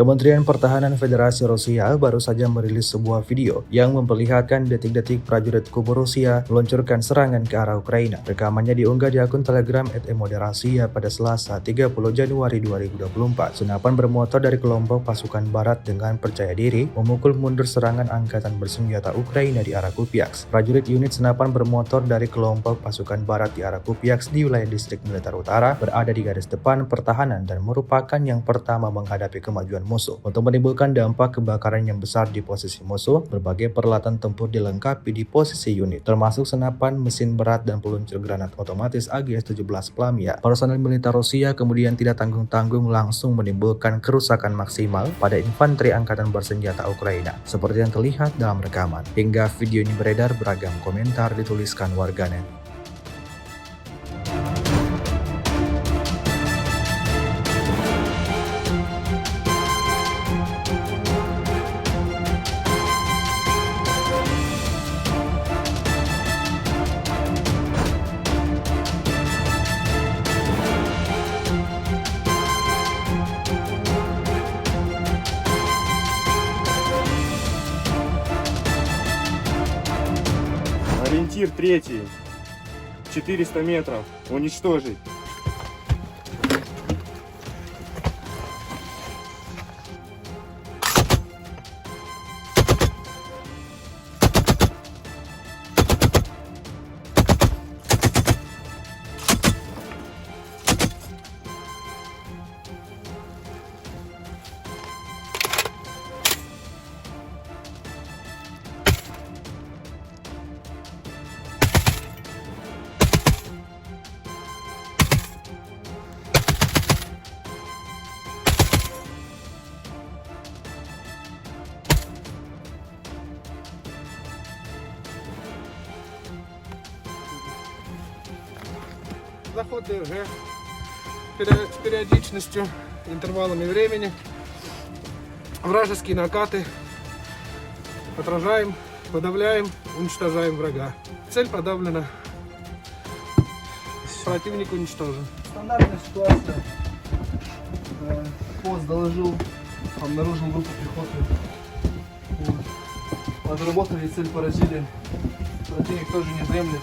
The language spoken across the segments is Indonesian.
Kementerian Pertahanan Federasi Rusia baru saja merilis sebuah video yang memperlihatkan detik-detik prajurit kubu Rusia meluncurkan serangan ke arah Ukraina. Rekamannya diunggah di akun Telegram @emoderasiya pada Selasa 30 Januari 2024. Senapan bermotor dari kelompok pasukan Barat dengan percaya diri memukul mundur serangan angkatan bersenjata Ukraina di arah Kupiansk. Prajurit unit senapan bermotor dari kelompok pasukan Barat di arah Kupiansk di wilayah distrik militer utara berada di garis depan pertahanan dan merupakan yang pertama menghadapi kemajuan musuh. Untuk menimbulkan dampak kebakaran yang besar di posisi musuh, berbagai peralatan tempur dilengkapi di posisi unit, termasuk senapan, mesin berat, dan peluncur granat otomatis AGS-17 Plamia. Personel militer Rusia kemudian tidak tanggung-tanggung langsung menimbulkan kerusakan maksimal pada infanteri angkatan bersenjata Ukraina, seperti yang terlihat dalam rekaman. Hingga video ini beredar, beragam komentar dituliskan warganet. Ориентир третий. 400 метров. Уничтожить. Заход ДРГ с периодичностью, интервалами времени, вражеские накаты, отражаем, подавляем, уничтожаем врага. Цель подавлена, противник уничтожен. Стандартная ситуация. Пост доложил, обнаружил группу пехоты. Отработали, цель поразили. Противник тоже не дремлет.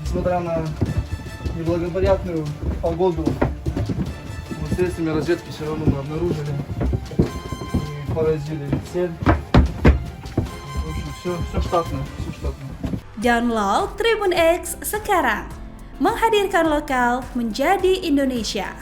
Несмотря на неблагоприятную погоду, средствами разведки все равно мы обнаружили и поразили цель. В общем, все штатно, все штатно. Download Tribun X sekarang, menghadirkan lokal menjadi Indonesia.